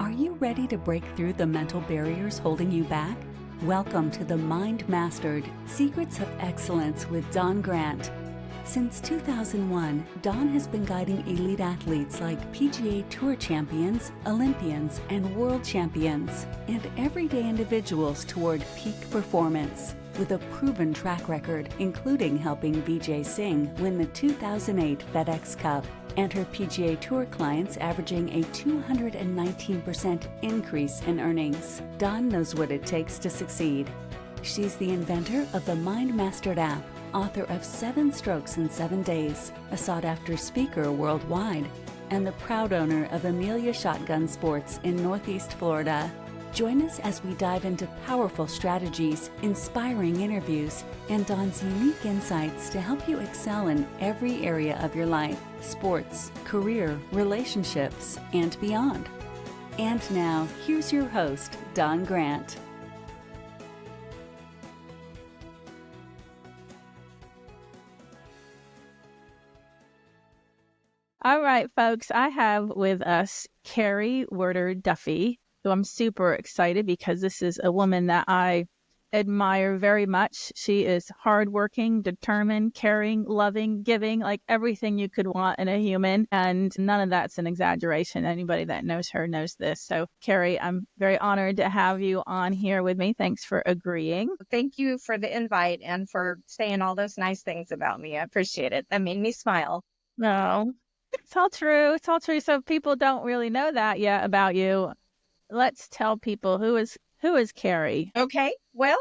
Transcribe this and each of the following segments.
Are you ready to break through the mental barriers holding you back? Welcome to the Mind Mastered Secrets of Excellence with Dawn Grant. Since 2001, Dawn has been guiding elite athletes like PGA Tour champions, Olympians, and world champions, and everyday individuals toward peak performance. With a proven track record, including helping Vijay Singh win the 2008 FedEx Cup, and her PGA Tour clients averaging a 219% increase in earnings. Dawn knows what it takes to succeed. She's the inventor of the Mind Mastered app, author of 7 Strokes in 7 Days, a sought-after speaker worldwide, and the proud owner of Amelia Shotgun Sports in Northeast Florida. Join us as we dive into powerful strategies, inspiring interviews, and Dawn's unique insights to help you excel in every area of your life, sports, career, relationships, and beyond. And now, here's your host, Dawn Grant. All right, folks, I have with us Keri Werder Duffy, who I'm super excited because this is a woman that I admire very much. She is hardworking, determined, caring, loving, giving, like everything you could want in a human. And none of that's an exaggeration. Anybody that knows her knows this. So, Keri, I'm very honored to have you on here with me. Thanks for agreeing. Thank you for the invite and for saying all those nice things about me. I appreciate it. That made me smile. No, it's all true. It's all true. So if people don't really know that yet about you, let's tell people who is Keri. Okay. Well,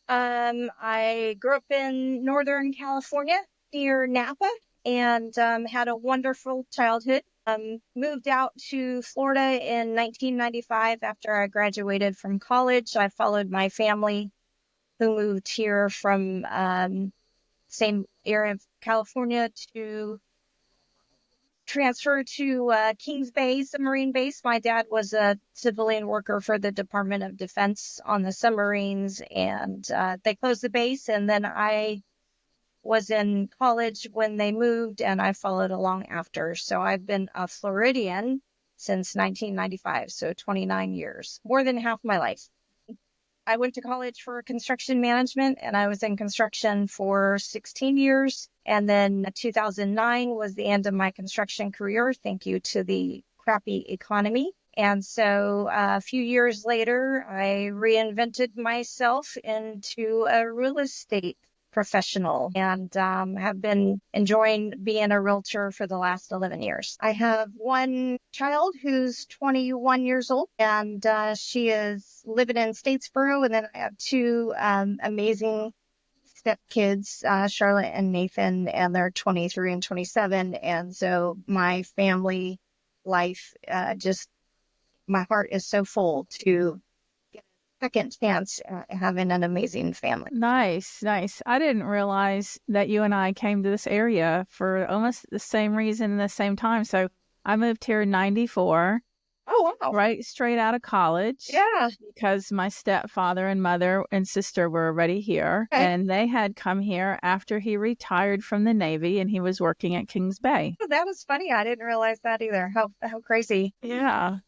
I grew up in Northern California near Napa and had a wonderful childhood. Moved out to Florida in 1995 after I graduated from college. I followed my family who moved here from same area of California to transfer to Kings Bay submarine base. My dad was a civilian worker for the Department of Defense on the submarines, and they closed the base. And then I was in college when they moved, and I followed along after. So I've been a Floridian since 1995, so 29 years, more than half my life. I went to college for construction management, and I was in construction for 16 years. And then 2009 was the end of my construction career, thank you to the crappy economy. And so a few years later, I reinvented myself into a real estate professional and have been enjoying being a realtor for the last 11 years. I have one child who's 21 years old, and she is living in Statesboro. And then I have 2 amazing stepkids, Charlotte and Nathan, and they're 23 and 27. And so my family life, my heart is so full to get a second chance at having an amazing family. Nice. I didn't realize that you and I came to this area for almost the same reason, the same time. So I moved here in 94. Oh, wow. Right straight out of college. Yeah. Because my stepfather and mother and sister were already here. Okay. And they had come here after he retired from the Navy and he was working at Kings Bay. Oh, that was funny. I didn't realize that either. How crazy. Yeah.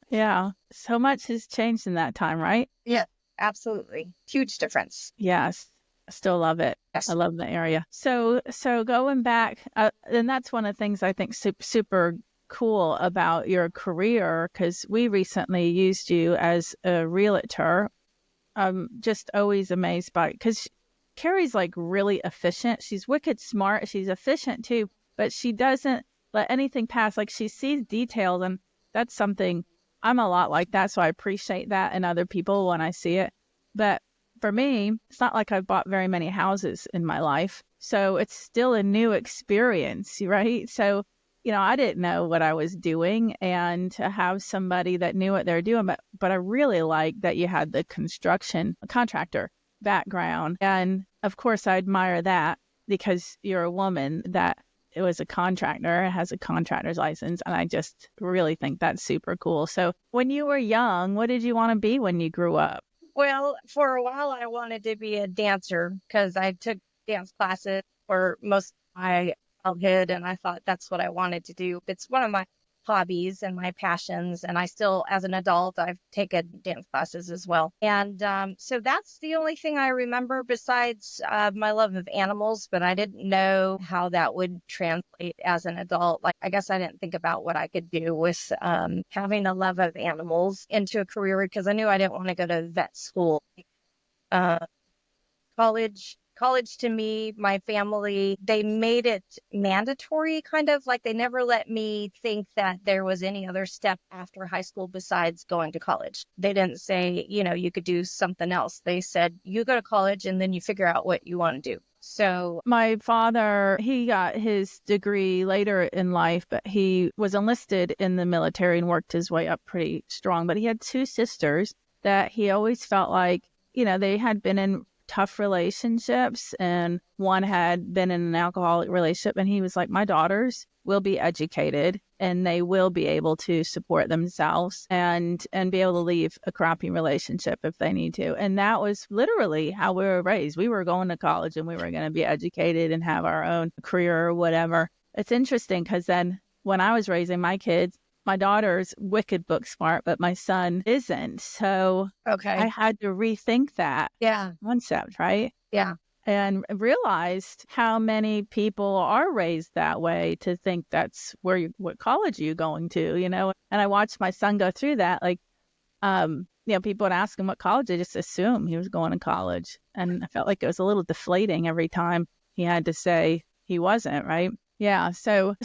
So much has changed in that time, right? Yeah, absolutely. Huge difference. Yes. I still love it. Yes. I love the area. So going back, and that's one of the things I think super cool about your career, because we recently used you as a realtor. I'm just always amazed by it, because Keri's like really efficient. She's wicked smart. She's efficient too, but she doesn't let anything pass. Like, she sees details, and that's something I'm a lot like that. So I appreciate that in other people when I see it. But for me, it's not like I've bought very many houses in my life. So it's still a new experience, right? So I didn't know what I was doing, and to have somebody that knew what they're doing. But I really like that you had the contractor background. And of course, I admire that because you're a woman that was a contractor, has a contractor's license. And I just really think that's super cool. So when you were young, what did you want to be when you grew up? Well, for a while, I wanted to be a dancer because I took dance classes for most of my childhood, and I thought that's what I wanted to do. It's one of my hobbies and my passions. And I still, as an adult, I've taken dance classes as well. And so that's the only thing I remember besides my love of animals, but I didn't know how that would translate as an adult. Like, I guess I didn't think about what I could do with having a love of animals into a career, because I knew I didn't want to go to vet school. Uh, college to me, my family, they made it mandatory, kind of like they never let me think that there was any other step after high school besides going to college. They didn't say, you could do something else. They said, you go to college and then you figure out what you want to do. So my father, he got his degree later in life, but he was enlisted in the military and worked his way up pretty strong. But he had two sisters that he always felt like, they had been in tough relationships, and one had been in an alcoholic relationship, and he was like, my daughters will be educated and they will be able to support themselves and be able to leave a crappy relationship if they need to. And that was literally how we were raised. We were going to college and we were going to be educated and have our own career or whatever. It's interesting because then when I was raising my kids, my daughter's wicked book smart, but my son isn't. So okay. I had to rethink that concept, right? Yeah. And realized how many people are raised that way, to think that's what college are you going to, And I watched my son go through that. Like, people would ask him what college, they just assume he was going to college. And I felt like it was a little deflating every time he had to say he wasn't, right? Yeah. So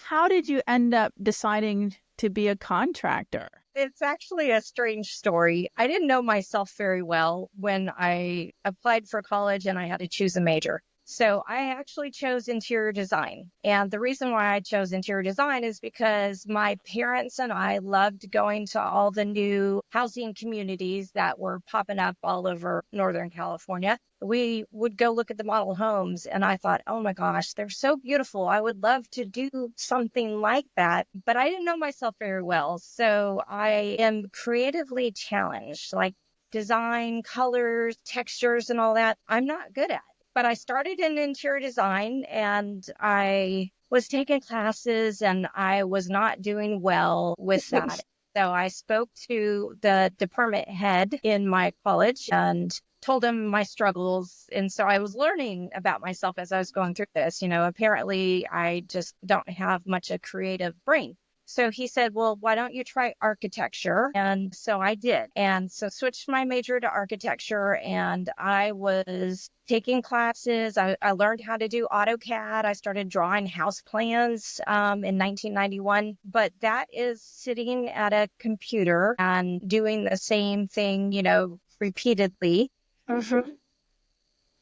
how did you end up deciding to be a contractor? It's actually a strange story. I didn't know myself very well when I applied for college and I had to choose a major. So I actually chose interior design. And the reason why I chose interior design is because my parents and I loved going to all the new housing communities that were popping up all over Northern California. We would go look at the model homes, and I thought, oh my gosh, they're so beautiful. I would love to do something like that. But I didn't know myself very well. So I am creatively challenged, like design, colors, textures, and all that. I'm not good at. But I started in interior design and I was taking classes and I was not doing well with that. So I spoke to the department head in my college and told him my struggles. And so I was learning about myself as I was going through this. Apparently I just don't have much a creative brain. So he said, well, why don't you try architecture? And so I did. And so switched my major to architecture, and I was taking classes. I learned how to do AutoCAD. I started drawing house plans in 1991. But that is sitting at a computer and doing the same thing, repeatedly. Mm-hmm.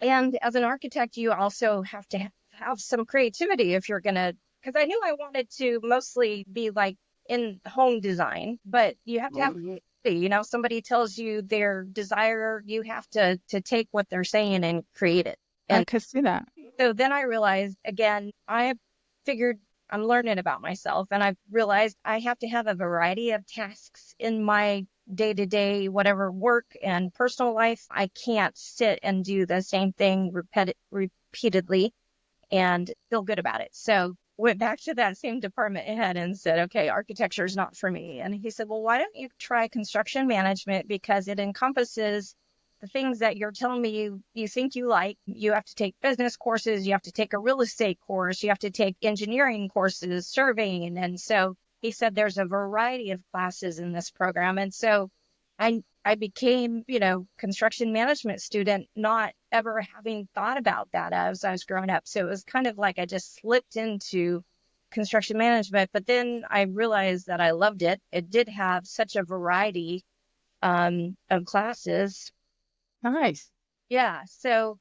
And as an architect, you also have to have some creativity if you're going to, because I knew I wanted to mostly be like in home design, but you have to have, somebody tells you their desire, you have to take what they're saying and create it. And I could see that. So then I realized, again, I figured I'm learning about myself, and I realized I have to have a variety of tasks in my day-to-day, whatever work and personal life. I can't sit and do the same thing repeatedly and feel good about it. So went back to that same department head and said, okay, architecture is not for me. And he said, well, why don't you try construction management, because it encompasses the things that you're telling me you think you like. You have to take business courses, you have to take a real estate course, you have to take engineering courses, surveying. And so he said there's a variety of classes in this program. And so I became, construction management student, not ever having thought about that as I was growing up. So it was kind of like I just slipped into construction management, but then I realized that I loved it. It did have such a variety of classes. Nice. Yeah. So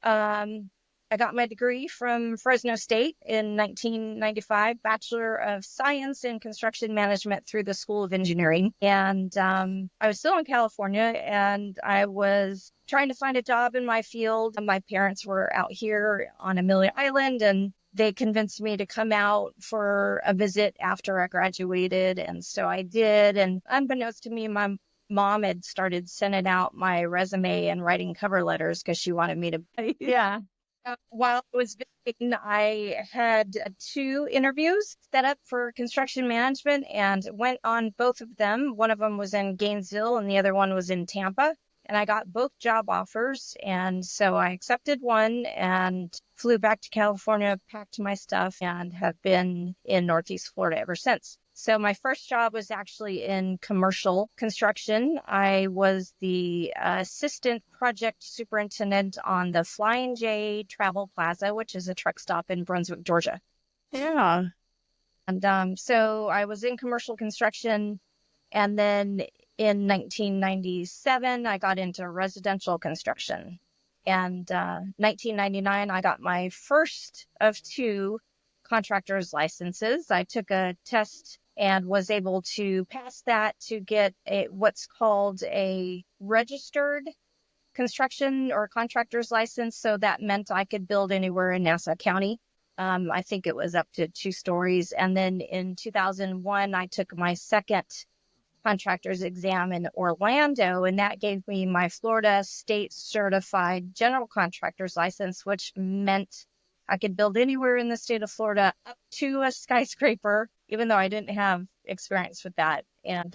I got my degree from Fresno State in 1995, Bachelor of Science in Construction Management through the School of Engineering. And I was still in California, and I was trying to find a job in my field. My parents were out here on Amelia Island, and they convinced me to come out for a visit after I graduated. And so I did. And unbeknownst to me, my mom had started sending out my resume and writing cover letters because she wanted me to, yeah. While I was visiting, I had 2 interviews set up for construction management and went on both of them. One of them was in Gainesville and the other one was in Tampa. And I got both job offers. And so I accepted one and flew back to California, packed my stuff, and have been in Northeast Florida ever since. So my first job was actually in commercial construction. I was the assistant project superintendent on the Flying J Travel Plaza, which is a truck stop in Brunswick, Georgia. Yeah. And so I was in commercial construction. And then in 1997, I got into residential construction. And 1999, I got my first of 2 contractor's licenses. I took a test and was able to pass that to get what's called a registered construction or contractor's license. So that meant I could build anywhere in Nassau County. I think it was up to 2 stories. And then in 2001, I took my second contractor's exam in Orlando, and that gave me my Florida state certified general contractor's license, which meant I could build anywhere in the state of Florida up to a skyscraper, even though I didn't have experience with that. And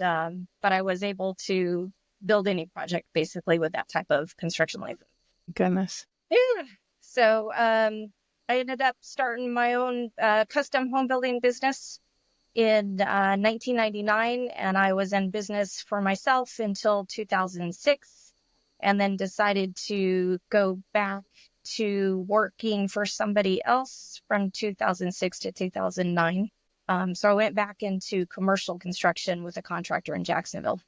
but I was able to build any project basically with that type of construction license. Goodness. Yeah. So I ended up starting my own custom home building business in 1999, and I was in business for myself until 2006, and then decided to go back to working for somebody else from 2006 to 2009. So I went back into commercial construction with a contractor in Jacksonville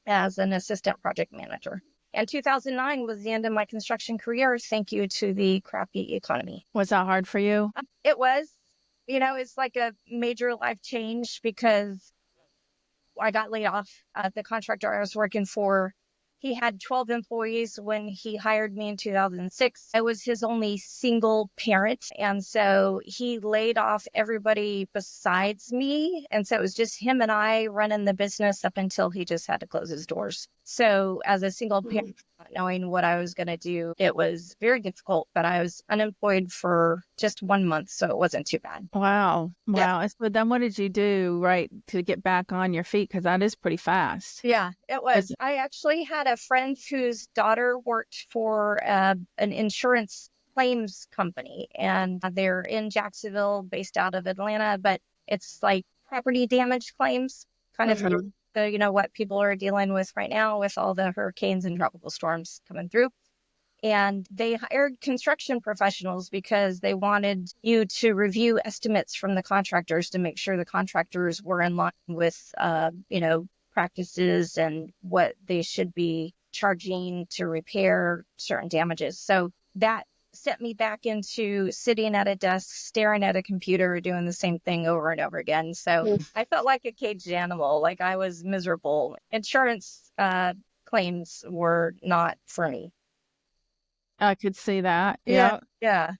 as an assistant project manager. And 2009 was the end of my construction career, thank you to the crappy economy. Was that hard for you? It was. It's like a major life change because I got laid off. The contractor I was working for, he had 12 employees when he hired me in 2006. I was his only single parent. And so he laid off everybody besides me. And so it was just him and I running the business up until he just had to close his doors. So as a single parent, not knowing what I was going to do, it was very difficult, but I was unemployed for just 1 month. So it wasn't too bad. Wow. Yeah. And so then what did you do, right, to get back on your feet? Because that is pretty fast. Yeah, it was. I actually had a friend whose daughter worked for an insurance claims company, and they're in Jacksonville, based out of Atlanta, but it's like property damage claims, kind of what people are dealing with right now with all the hurricanes and tropical storms coming through. And they hired construction professionals because they wanted you to review estimates from the contractors to make sure the contractors were in line with, practices and what they should be charging to repair certain damages. So that sent me back into sitting at a desk, staring at a computer, doing the same thing over and over again. So I felt like a caged animal, like I was miserable. Insurance claims were not for me. I could see that. Yeah.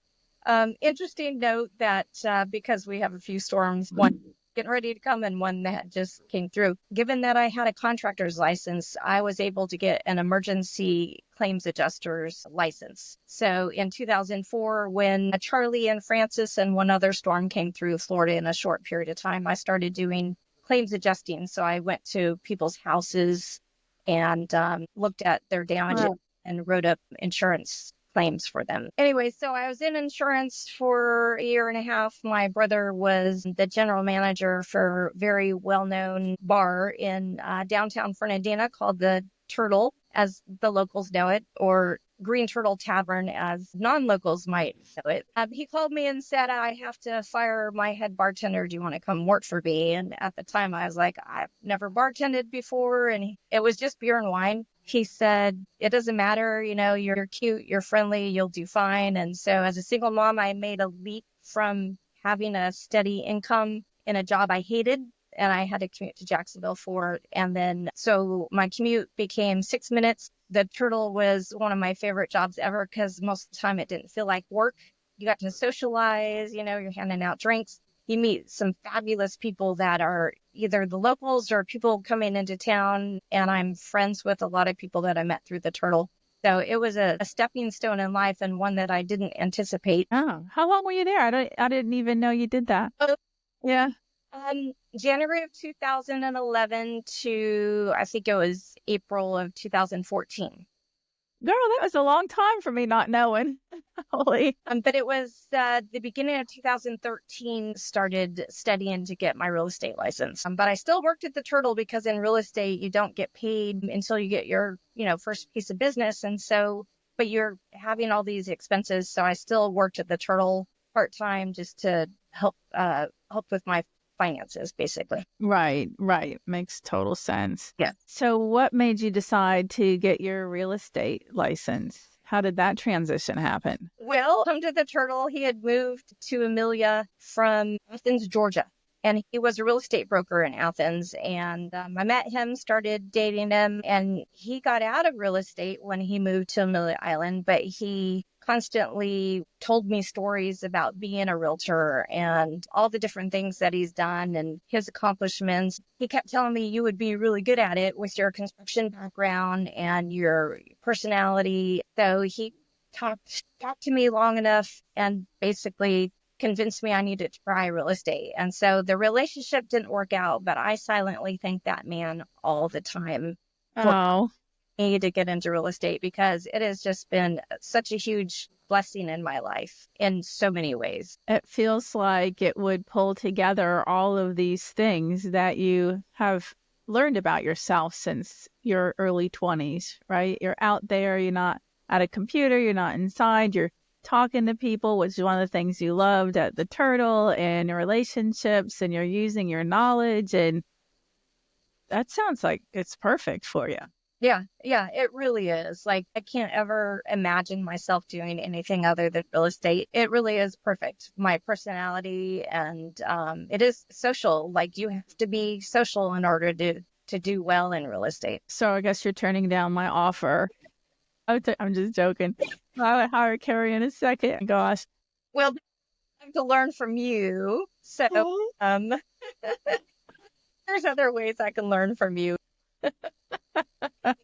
Interesting note that because we have a few storms, one getting ready to come and one that just came through. Given that I had a contractor's license, I was able to get an emergency claims adjuster's license. So in 2004, when Charlie and Francis and one other storm came through Florida in a short period of time, I started doing claims adjusting. So I went to people's houses and looked at their damages and wrote up insurance claims for them. Anyway, so I was in insurance for a year and a half. My brother was the general manager for a very well-known bar in downtown Fernandina called the Turtle, as the locals know it, or Green Turtle Tavern, as non-locals might know it. He called me and said, I have to fire my head bartender. Do you want to come work for me? And at the time, I was like, I've never bartended before. And it was just beer and wine. He said, it doesn't matter. You're cute, you're friendly, you'll do fine. And so as a single mom, I made a leap from having a steady income in a job I hated, and I had to commute to Jacksonville for it. And then so my commute became 6 minutes. The Turtle was one of my favorite jobs ever because most of the time it didn't feel like work. You got to socialize, you're handing out drinks. You meet some fabulous people that are either the locals or people coming into town. And I'm friends with a lot of people that I met through the Turtle. So it was a stepping stone in life and one that I didn't anticipate. Oh, how long were you there? I didn't even know you did that. Oh, Yeah. January of 2011 to I think it was April of 2014. Girl, that was a long time for me not knowing. Holy. But it was the beginning of 2013 started studying to get my real estate license. But I still worked at the Turtle because in real estate, you don't get paid until you get your, first piece of business. And so, but you're having all these expenses. So I still worked at the Turtle part-time just to help with my finances, basically. Right. Makes total sense. Yeah. So what made you decide to get your real estate license? How did that transition happen? Well, come to the Turtle. He had moved to Amelia from Athens, Georgia, and he was a real estate broker in Athens. And I met him, started dating him, and he got out of real estate when he moved to Amelia Island, but he constantly told me stories about being a realtor and all the different things that he's done and his accomplishments. He kept telling me you would be really good at it with your construction background and your personality. So he talked to me long enough and basically convinced me I needed to try real estate. And so the relationship didn't work out, but I silently thank that man all the time for Oh, me to get into real estate because it has just been such a huge blessing in my life in so many ways. it feels like it would pull together all of these things that you have learned about yourself since your early 20s, right? You're out there, you're not at a computer, you're not inside, you're talking to people, which is one of the things you loved at the Turtle, and your relationships, and you're using your knowledge, and that sounds like it's perfect for you. Yeah, it really is. Like, I can't ever imagine myself doing anything other than real estate. It really is perfect. My personality and it is social. Like, you have to be social in order to do well in real estate. So I guess you're turning down my offer. I'm just joking. I would hire Keri in a second. Gosh. Well, I have to learn from you. So there's other ways I can learn from you.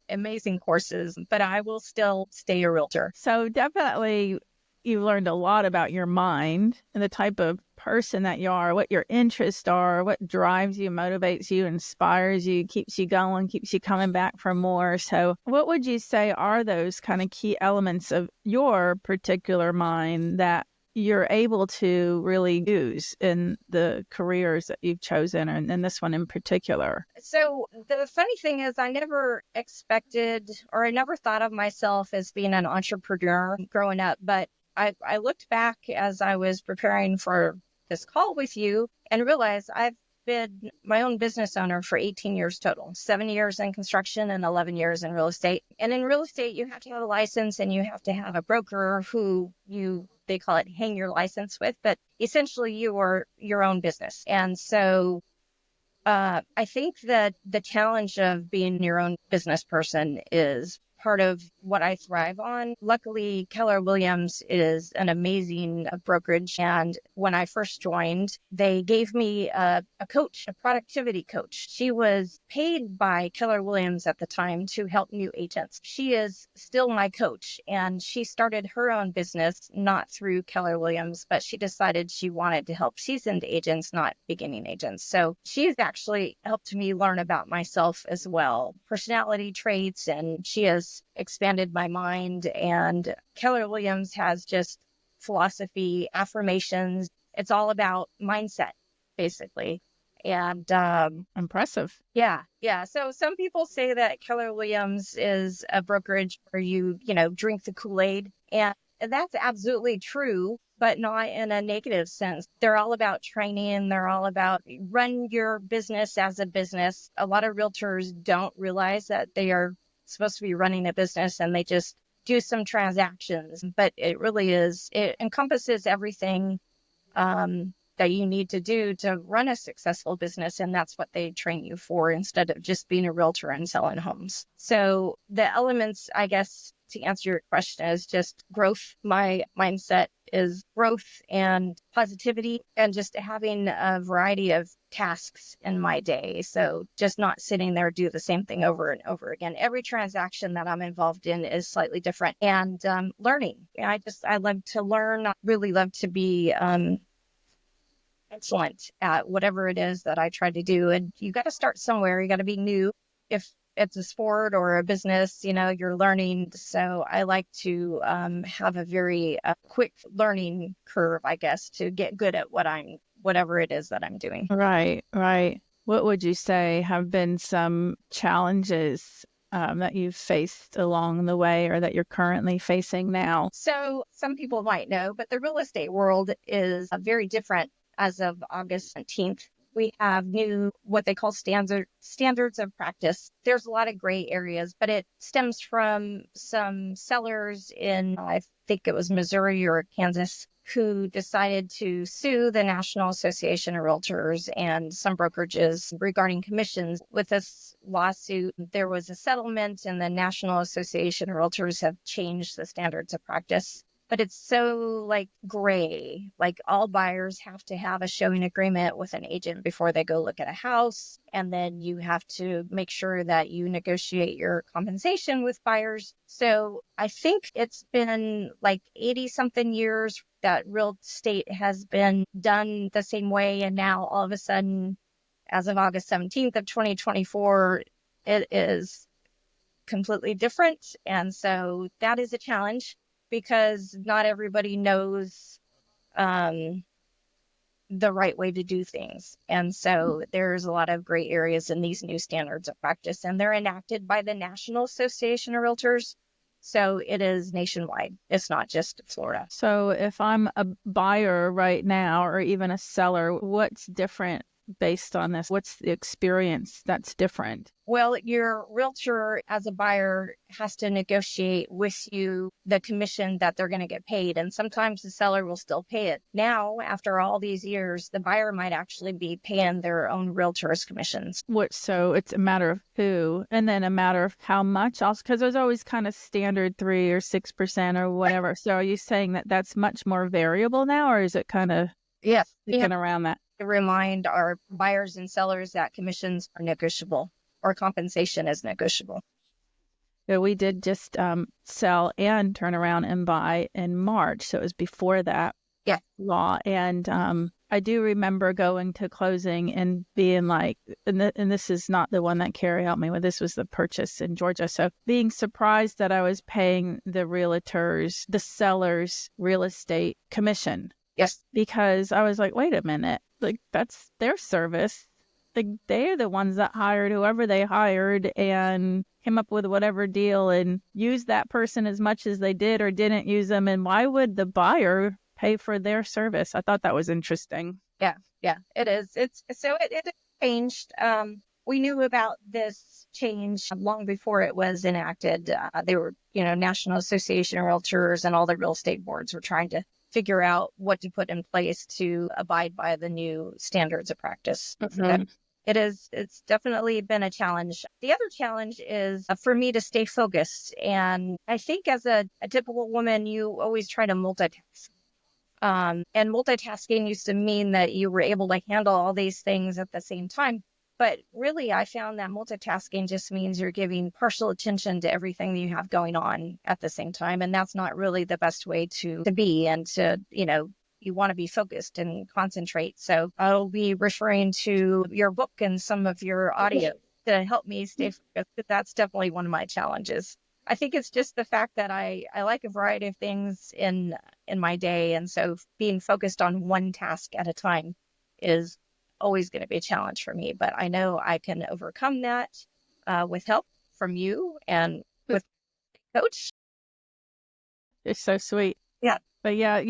Amazing courses, but I will still stay a realtor. So definitely you learned a lot about your mind and the type of person that you are, what your interests are, what drives you, motivates you, inspires you, keeps you going, keeps you coming back for more. So what would you say are those kind of key elements of your particular mind that you're able to really use in the careers that you've chosen, and this one in particular? So the funny thing is I never expected or I never thought of myself as being an entrepreneur growing up, but I looked back as I was preparing for this call with you and realized I've been my own business owner for 18 years total, 7 years in construction and 11 years in real estate. And in real estate, you have to have a license and you have to have a broker who they call it hang your license with, but essentially you are your own business. And so I think that the challenge of being your own business person is part of what I thrive on. Luckily, Keller Williams is an amazing brokerage. And when I first joined, they gave me a coach, a productivity coach. She was paid by Keller Williams at the time to help new agents. She is still my coach, and she started her own business, not through Keller Williams, but she decided she wanted to help seasoned agents, not beginning agents. So she's actually helped me learn about myself as well, personality traits, and she has expanded my mind. And Keller Williams has just philosophy, affirmations. It's all about mindset, basically. And Impressive. Yeah. So some people say that Keller Williams is a brokerage where you drink the Kool-Aid, and that's absolutely true, but not in a negative sense. They're all about training. They're all about run your business as a business. A lot of realtors don't realize that they are supposed to be running a business and they just do some transactions, but it encompasses everything that you need to do to run a successful business. And that's what they train you for instead of just being a realtor and selling homes. So the elements, I guess, to answer your question, is just growth. My mindset is growth and positivity, and just having a variety of tasks in my day. So just not sitting there, do the same thing over and over again. Every transaction that I'm involved in is slightly different, and learning. I love to learn. I really love to be excellent at whatever it is that I try to do. And you got to start somewhere. You got to be new. If it's a sport or a business, you're learning. So I like to have a very quick learning curve, I guess, to get good at whatever it is that I'm doing. Right, right. What would you say have been some challenges that you've faced along the way, or that you're currently facing now? So some people might know, but the real estate world is very different. As of August 17th, we have new, what they call standards of practice. There's a lot of gray areas, but it stems from some sellers in, I think it was Missouri or Kansas, who decided to sue the National Association of Realtors and some brokerages regarding commissions. With this lawsuit, there was a settlement, and the National Association of Realtors have changed the standards of practice. But it's so gray. All buyers have to have a showing agreement with an agent before they go look at a house. And then you have to make sure that you negotiate your compensation with buyers. So I think it's been 80 something years that real estate has been done the same way. And now all of a sudden, as of August 17th of 2024, it is completely different. And so that is a challenge, because not everybody knows the right way to do things. And so there's a lot of gray areas in these new standards of practice, and they're enacted by the National Association of Realtors. So it is nationwide. It's not just Florida. So if I'm a buyer right now, or even a seller, what's different based on this? What's the experience that's different? Well, your realtor as a buyer has to negotiate with you the commission that they're going to get paid. And sometimes the seller will still pay it. Now, after all these years, the buyer might actually be paying their own realtor's commissions. So it's a matter of who, and then a matter of how much also, because there's always kind of standard 3 or 6% or whatever. So are you saying that that's much more variable now, or is it kind of sticking around that? To remind our buyers and sellers that commissions are negotiable, or compensation is negotiable. So we did just sell and turn around and buy in March. So it was before that law. And I do remember going to closing and being like, and this is not the one that Keri helped me with. This was the purchase in Georgia. So being surprised that I was paying the seller's real estate commission. Yes. Because I was like, wait a minute, that's their service. They're the ones that hired whoever they hired and came up with whatever deal and used that person as much as they did or didn't use them. And why would the buyer pay for their service? I thought that was interesting. Yeah, it is. It changed. We knew about this change long before it was enacted. They were, National Association of Realtors and all the real estate boards were trying to figure out what to put in place to abide by the new standards of practice. Mm-hmm. It's definitely been a challenge. The other challenge is for me to stay focused. And I think as a typical woman, you always try to multitask. And multitasking used to mean that you were able to handle all these things at the same time. But really, I found that multitasking just means you're giving partial attention to everything that you have going on at the same time. And that's not really the best way to be, and to, you want to be focused and concentrate. So I'll be referring to your book and some of your audio to help me stay focused. But that's definitely one of my challenges. I think it's just the fact that I like a variety of things in my day. And so being focused on one task at a time is always going to be a challenge for me, but I know I can overcome that with help from you and with coach. It's so sweet. Yeah. But yeah,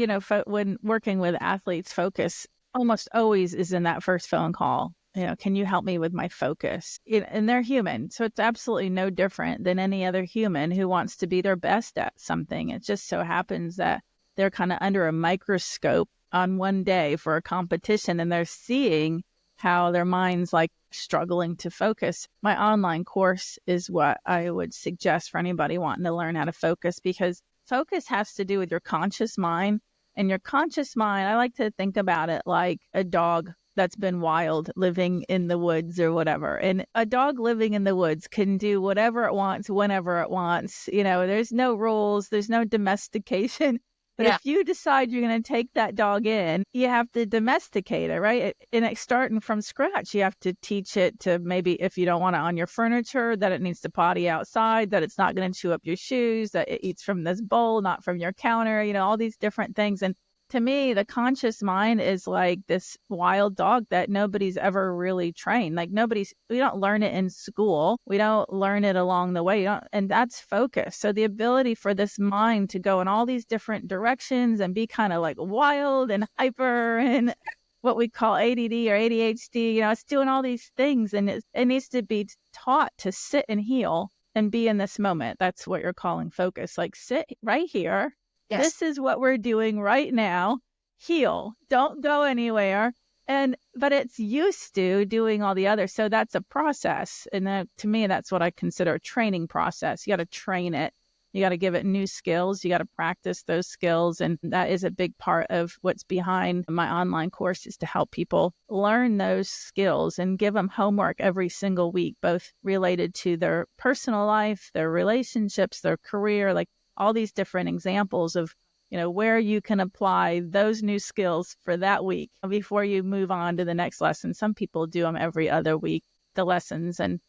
when working with athletes, focus almost always is in that first phone call. Can you help me with my focus? And they're human. So it's absolutely no different than any other human who wants to be their best at something. It just so happens that they're kind of under a microscope on one day for a competition, and they're seeing how their minds struggling to focus, my online course is what I would suggest for anybody wanting to learn how to focus, because focus has to do with your conscious mind. And your conscious mind, I like to think about it like a dog that's been wild, living in the woods or whatever. And a dog living in the woods can do whatever it wants, whenever it wants. There's no rules, there's no domestication. But if you decide you're going to take that dog in, you have to domesticate it, right? And it's starting from scratch. You have to teach it to, maybe if you don't want it on your furniture, that it needs to potty outside, that it's not going to chew up your shoes, that it eats from this bowl, not from your counter, all these different things. And to me, the conscious mind is like this wild dog that nobody's ever really trained. Like we don't learn it in school. We don't learn it along the way. And that's focus. So the ability for this mind to go in all these different directions and be kind of like wild and hyper and what we call ADD or ADHD, it's doing all these things, and it needs to be taught to sit and heal and be in this moment. That's what you're calling focus. Like, sit right here. Yes. This is what we're doing right now. Heal. Don't go anywhere. But it's used to doing all the others. So that's a process. And to me, that's what I consider a training process. You got to train it. You got to give it new skills. You got to practice those skills. And that is a big part of what's behind my online course, is to help people learn those skills and give them homework every single week, both related to their personal life, their relationships, their career, like all these different examples of, where you can apply those new skills for that week before you move on to the next lesson. Some people do them every other week, the lessons. And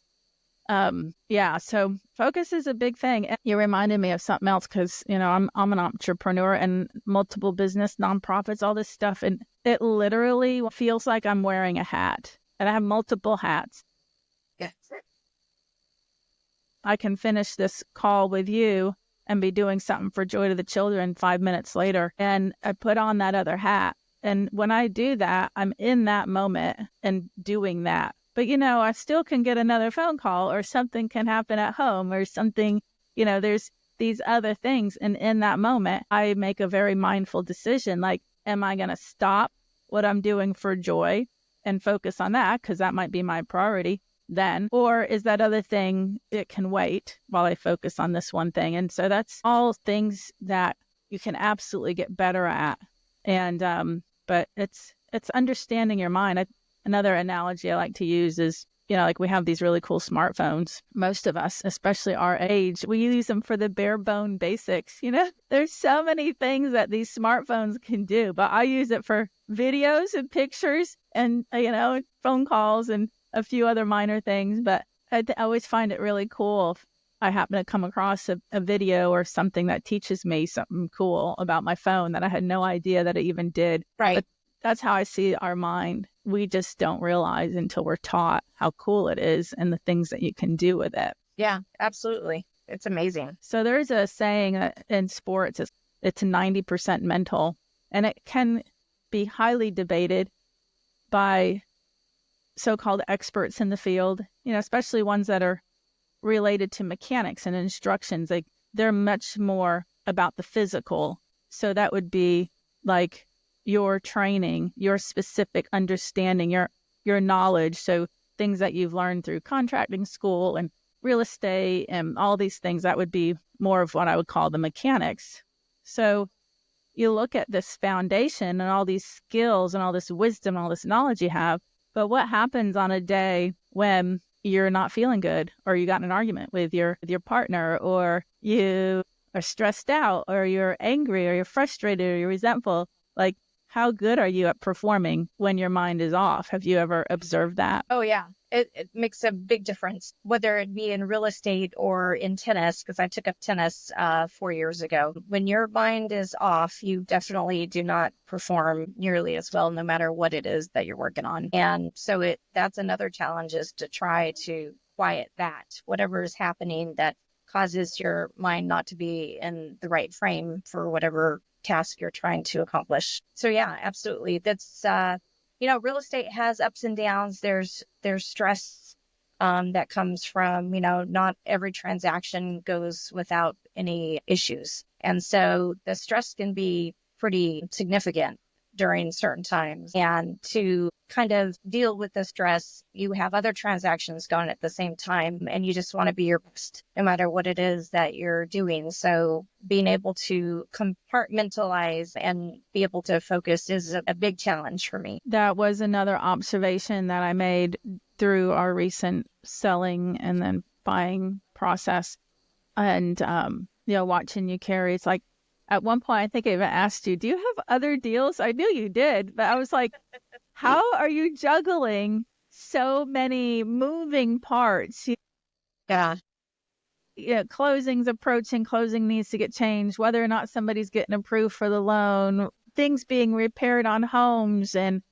so focus is a big thing. And you reminded me of something else, because, I'm an entrepreneur and multiple business, nonprofits, all this stuff. And it literally feels like I'm wearing a hat, and I have multiple hats. Yes. I can finish this call with you and be doing something for Joy to the Children 5 minutes later, and I put on that other hat. And when I do that, I'm in that moment and doing that. But, I still can get another phone call, or something can happen at home, or something, there's these other things. And in that moment, I make a very mindful decision. Like, am I going to stop what I'm doing for Joy and focus on that, because that might be my priority then? Or is that other thing, it can wait while I focus on this one thing? And so that's all things that you can absolutely get better at. And, but it's understanding your mind. Another analogy I like to use is, like we have these really cool smartphones. Most of us, especially our age, we use them for the bare bone basics. There's so many things that these smartphones can do, but I use it for videos and pictures and, phone calls and a few other minor things. But I always find it really cool if I happen to come across a video or something that teaches me something cool about my phone that I had no idea that it even did. Right. But that's how I see our mind. We just don't realize until we're taught how cool it is and the things that you can do with it. Yeah, absolutely. It's amazing. So there's a saying in sports, it's 90% mental, and it can be highly debated by so-called experts in the field, especially ones that are related to mechanics and instructions. Like, they're much more about the physical. So that would be like your training, your specific understanding, your knowledge. So things that you've learned through contracting school and real estate and all these things, that would be more of what I would call the mechanics. So you look at this foundation and all these skills and all this wisdom, all this knowledge you have, but what happens on a day when you're not feeling good, or you got in an argument with your partner, or you are stressed out, or you're angry, or you're frustrated, or you're resentful? Like, how good are you at performing when your mind is off? Have you ever observed that? Oh, yeah. It makes a big difference, whether it be in real estate or in tennis, because I took up tennis 4 years ago. When your mind is off, you definitely do not perform nearly as well, no matter what it is that you're working on. And so that's another challenge, is to try to quiet that, whatever is happening that causes your mind not to be in the right frame for whatever task you're trying to accomplish. So yeah, absolutely. That's, real estate has ups and downs. There's stress that comes from, not every transaction goes without any issues. And so the stress can be pretty significant. during certain times. And to kind of deal with the stress, you have other transactions going at the same time, and you just want to be your best no matter what it is that you're doing. So being able to compartmentalize and be able to focus is a big challenge for me. That was another observation that I made through our recent selling and then buying process. And, watching you, Keri, it's like, at one point, I think I even asked you, do you have other deals? I knew you did, but I was like, how are you juggling so many moving parts? Yeah. Closing's approaching, closing needs to get changed, whether or not somebody's getting approved for the loan, things being repaired on homes. And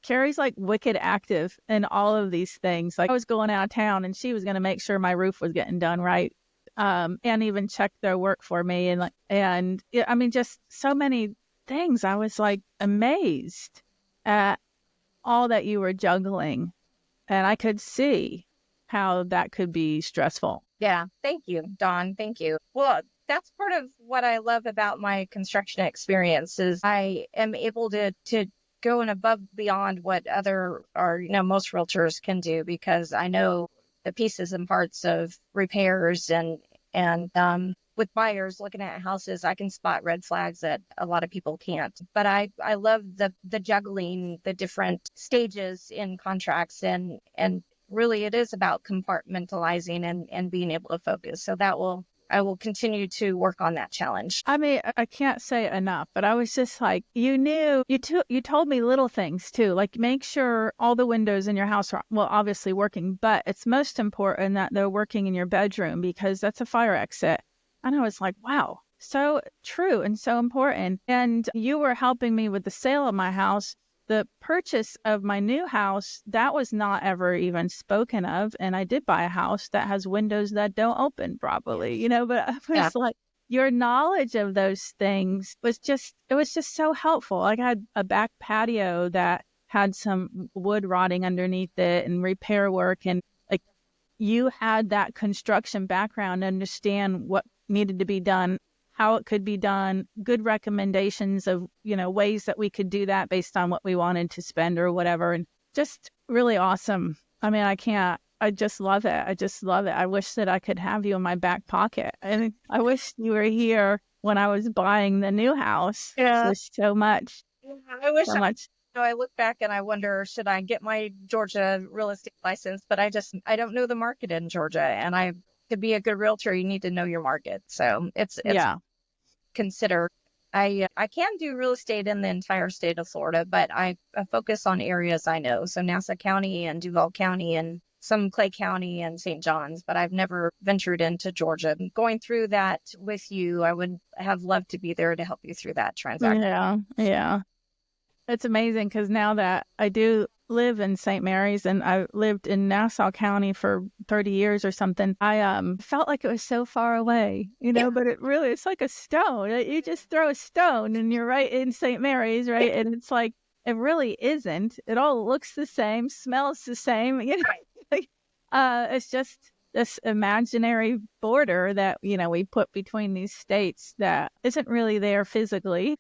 Keri's like wicked active in all of these things. Like I was going out of town and she was going to make sure my roof was getting done right. And even check their work for me. Just so many things. I was like amazed at all that you were juggling. And I could see how that could be stressful. Yeah. Thank you, Dawn. Thank you. Well, that's part of what I love about my construction experience is I am able to go and above beyond what most realtors can do, because I know the pieces and parts of repairs and with buyers looking at houses, I can spot red flags that a lot of people can't. But I love the juggling, the different stages in contracts, and really it is about compartmentalizing and being able to focus. So I will continue to work on that challenge. I mean, I can't say enough, but I was just like, you told me little things too, like make sure all the windows in your house are, well, obviously working, but it's most important that they're working in your bedroom because that's a fire exit. And I was like, wow, so true and so important. And you were helping me with the sale of my house. The purchase of my new house, that was not ever even spoken of. And I did buy a house that has windows that don't open properly, but I was like, your knowledge of those things was just so helpful. Like I had a back patio that had some wood rotting underneath it and repair work. And like you had that construction background to understand what needed to be done, how it could be done, good recommendations of, ways that we could do that based on what we wanted to spend or whatever. And just really awesome. I mean, I just love it. I just love it. I wish that I could have you in my back pocket. And I wish you were here when I was buying the new house. Yeah. So much. I wish so much. I look back and I wonder, should I get my Georgia real estate license? But I don't know the market in Georgia, and to be a good realtor, you need to know your market. So it's considered. I can do real estate in the entire state of Florida, but I focus on areas I know. So Nassau County and Duval County and some Clay County and St. John's, but I've never ventured into Georgia. Going through that with you, I would have loved to be there to help you through that transaction. Yeah. It's amazing because now that I do live in St. Mary's and I lived in Nassau County for 30 years or something, I felt like it was so far away, but it's like a stone. You just throw a stone and you're right in St. Mary's, right? And it's like, it really isn't. It all looks the same, smells the same, it's just this imaginary border that, we put between these states that isn't really there physically.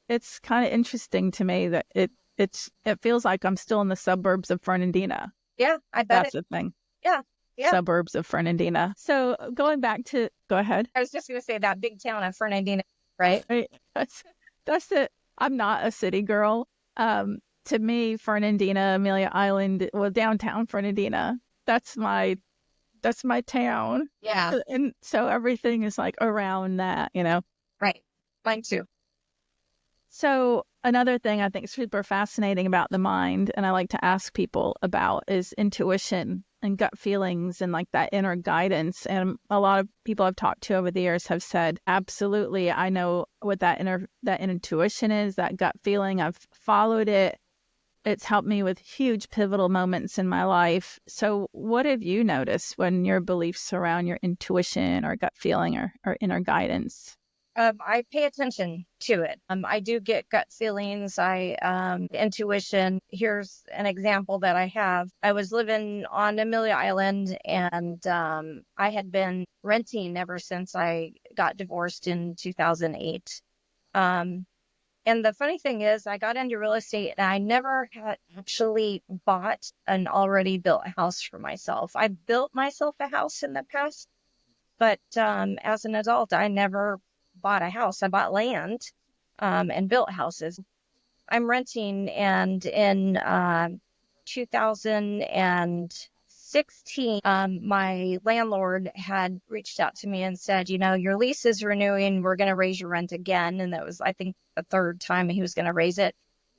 It's kind of interesting to me that it feels like I'm still in the suburbs of Fernandina. Yeah, I bet that's the thing. Yeah. Suburbs of Fernandina. So go ahead. I was just going to say that big town of Fernandina, right? That's it. I'm not a city girl. To me, Fernandina, Amelia Island, downtown Fernandina, that's my town. Yeah. And so everything is like around that, Right. Mine too. So another thing I think is super fascinating about the mind, and I like to ask people about, is intuition and gut feelings and like that inner guidance. And a lot of people I've talked to over the years have said, absolutely, I know what that intuition is, that gut feeling. I've followed it. It's helped me with huge pivotal moments in my life. So what have you noticed when your beliefs surround your intuition or gut feeling or inner guidance? I pay attention to it. I do get gut feelings. Intuition. Here's an example that I have. I was living on Amelia Island, and I had been renting ever since I got divorced in 2008. And And the funny thing is, I got into real estate and I never had actually bought an already built house for myself. I built myself a house in the past, but as an adult, I never bought a house. I bought land and built houses. I'm renting, and in 2016, my landlord had reached out to me and said, your lease is renewing. We're going to raise your rent again. And that was, I think, the third time he was going to raise it.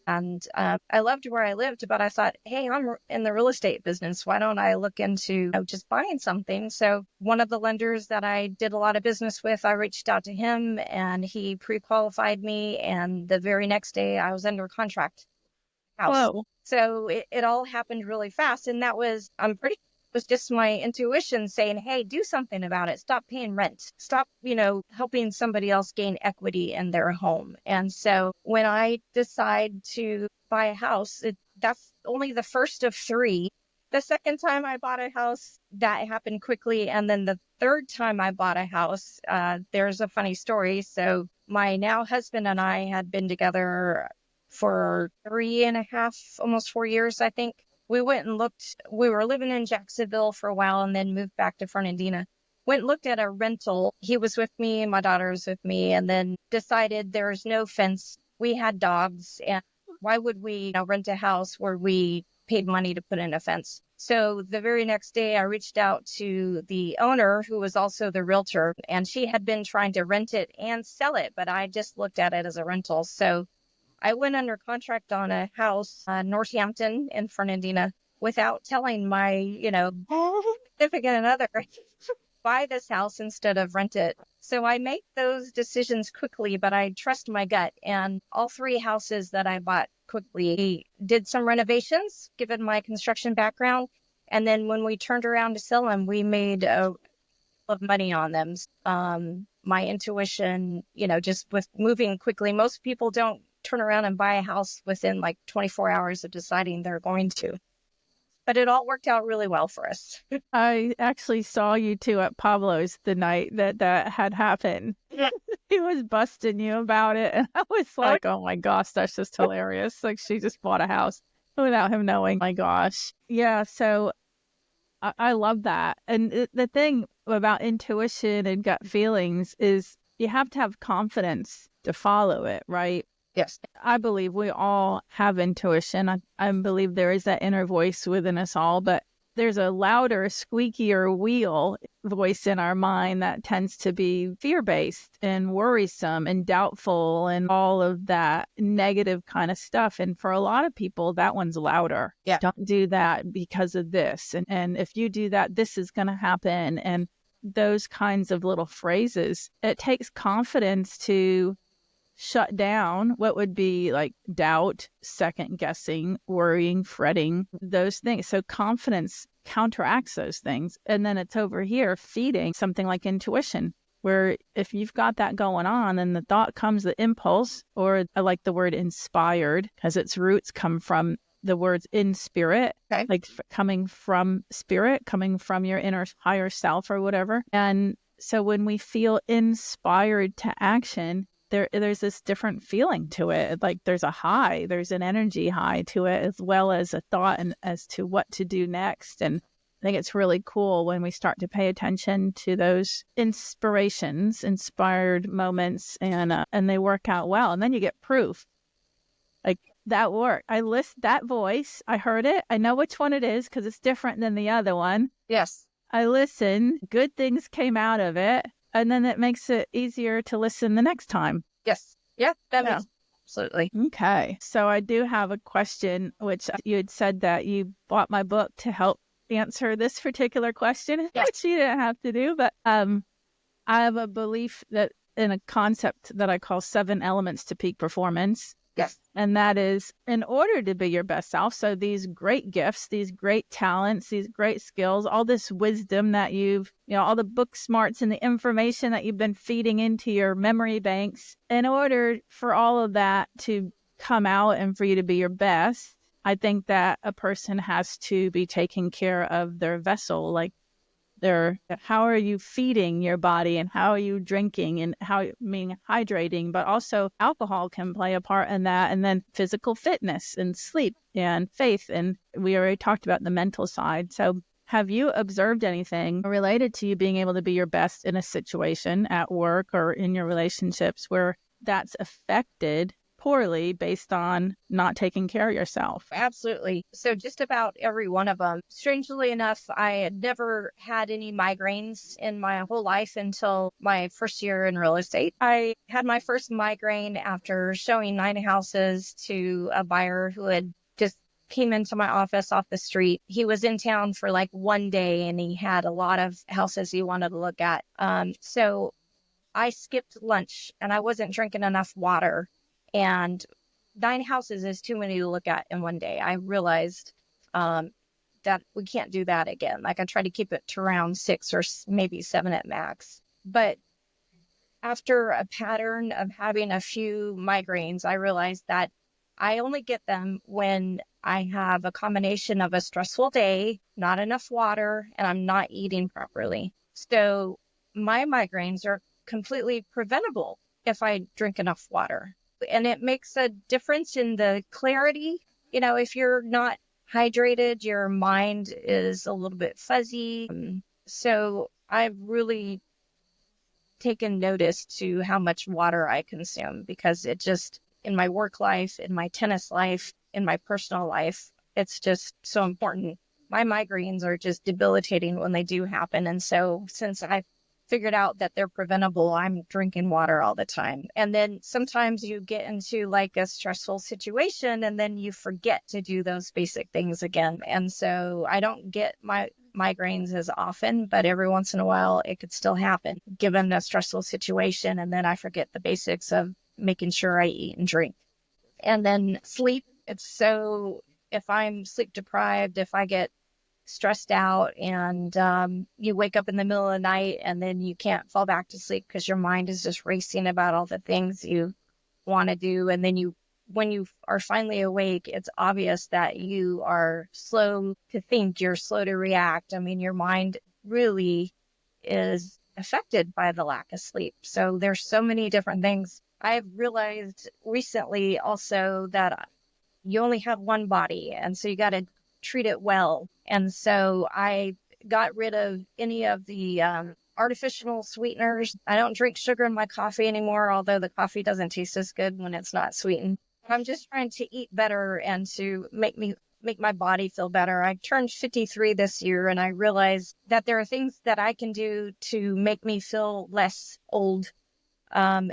And I loved where I lived, but I thought, hey, I'm in the real estate business. Why don't I look into just buying something? So one of the lenders that I did a lot of business with, I reached out to him and he pre-qualified me. And the very next day I was under contract house. Whoa. So it all happened really fast. And that was, it was just my intuition saying, hey, do something about it. Stop paying rent. Stop, helping somebody else gain equity in their home. And so when I decide to buy a house, that's only the first of three. The second time I bought a house, that happened quickly. And then the third time I bought a house, there's a funny story. So my now husband and I had been together for 3.5, almost 4 years, I think. We went and looked. We were living in Jacksonville for a while and then moved back to Fernandina. Went and looked at a rental. He was with me, my daughter was with me, and then decided there's no fence. We had dogs, and why would we rent a house where we paid money to put in a fence? So the very next day, I reached out to the owner, who was also the realtor, and she had been trying to rent it and sell it, but I just looked at it as a rental. So I went under contract on a house, Northampton in Fernandina, without telling my, significant other, buy this house instead of rent it. So I make those decisions quickly, but I trust my gut. And all three houses that I bought quickly did some renovations, given my construction background. And then when we turned around to sell them, we made a of money on them. My intuition, just with moving quickly, most people don't turn around and buy a house within like 24 hours of deciding they're going to. But it all worked out really well for us. I actually saw you two at Pablo's the night that had happened. Yeah. He was busting you about it. And I was like, oh my gosh, that's just hilarious. Like, she just bought a house without him knowing. My gosh. Yeah. So I love that. And the thing about intuition and gut feelings is you have to have confidence to follow it, right? Yes. I believe we all have intuition. I believe there is that inner voice within us all, but there's a louder, squeakier wheel voice in our mind that tends to be fear-based and worrisome and doubtful and all of that negative kind of stuff. And for a lot of people, that one's louder. Yeah. Don't do that because of this. And if you do that, this is going to happen. And those kinds of little phrases, it takes confidence to shut down what would be like doubt, second guessing, worrying, fretting, those things. So confidence counteracts those things. And then it's over here feeding something like intuition, where if you've got that going on, then the thought comes, the impulse, or I like the word inspired because its roots come from the words in spirit, okay. Like coming from spirit, coming from your inner higher self or whatever. And so when we feel inspired to action, there's this different feeling to it. Like there's a high, there's an energy high to it, as well as a thought and as to what to do next. And I think it's really cool when we start to pay attention to those inspired moments, and they work out well. And then you get proof. Like that worked. I list that voice. I heard it. I know which one it is because it's different than the other one. Yes. I listened. Good things came out of it. And then it makes it easier to listen the next time. Yes. Yeah, that makes absolutely. Okay. So I do have a question, which you had said that you bought my book to help answer this particular question, yes. Which you didn't have to do. But I have a belief that in a concept that I call 7 elements to peak performance. Yes. And that is in order to be your best self. So these great gifts, these great talents, these great skills, all this wisdom that all the book smarts and the information that you've been feeding into your memory banks, in order for all of that to come out and for you to be your best, I think that a person has to be taking care of their vessel, like how are you feeding your body and how are you drinking and hydrating, but also alcohol can play a part in that. And then physical fitness and sleep and faith. And we already talked about the mental side. So have you observed anything related to you being able to be your best in a situation at work or in your relationships where that's affected poorly based on not taking care of yourself? Absolutely. So just about every one of them. Strangely enough, I had never had any migraines in my whole life until my first year in real estate. I had my first migraine after showing 9 houses to a buyer who had just came into my office off the street. He was in town for like one day and he had a lot of houses he wanted to look at. So I skipped lunch and I wasn't drinking enough water. And 9 houses is too many to look at in one day. I realized that we can't do that again. Like I try to keep it to around 6 or maybe 7 at max. But after a pattern of having a few migraines, I realized that I only get them when I have a combination of a stressful day, not enough water, and I'm not eating properly. So my migraines are completely preventable if I drink enough water. And it makes a difference in the clarity. You know, if you're not hydrated, your mind is a little bit fuzzy. So I've really taken notice to how much water I consume because it just, in my work life, in my tennis life, in my personal life, it's just so important. My migraines are just debilitating when they do happen. And so since I've figured out that they're preventable, I'm drinking water all the time. And then sometimes you get into like a stressful situation and then you forget to do those basic things again. And so I don't get my migraines as often, but every once in a while it could still happen given a stressful situation. And then I forget the basics of making sure I eat and drink. And then sleep. If I'm sleep deprived, if I get stressed out and you wake up in the middle of the night and then you can't fall back to sleep because your mind is just racing about all the things you want to do. And then when you are finally awake, it's obvious that you are slow to think, you're slow to react. I mean, your mind really is affected by the lack of sleep. So there's so many different things. I've realized recently also that you only have one body, and so you got to treat it well. And so I got rid of any of the artificial sweeteners. I don't drink sugar in my coffee anymore, although the coffee doesn't taste as good when it's not sweetened. I'm just trying to eat better and to make my body feel better. I turned 53 this year, and I realized that there are things that I can do to make me feel less old. And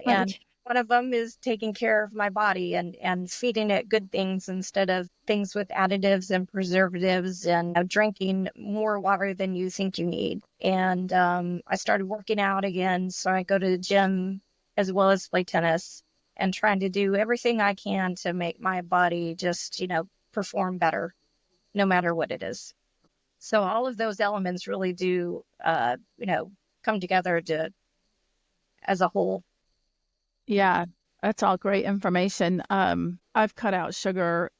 one of them is taking care of my body and feeding it good things instead of things with additives and preservatives, and drinking more water than you think you need. And I started working out again. So I go to the gym as well as play tennis and trying to do everything I can to make my body just, perform better no matter what it is. So all of those elements really do, come together as a whole. Yeah, that's all great information. I've cut out sugar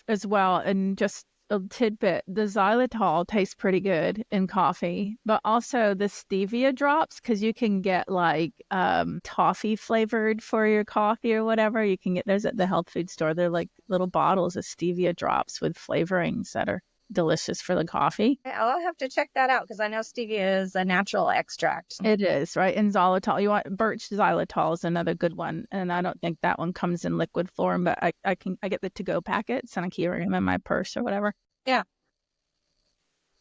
as well. And just a tidbit, the xylitol tastes pretty good in coffee, but also the stevia drops, because you can get like toffee flavored for your coffee or whatever. You can get those at the health food store. They're like little bottles of stevia drops with flavorings that are delicious for the coffee. I'll have to check that out because I know stevia is a natural extract. It is, right? And xylitol, you want birch xylitol is another good one. And I don't think that one comes in liquid form, but I get the to-go packets and I carry them in my purse or whatever. Yeah.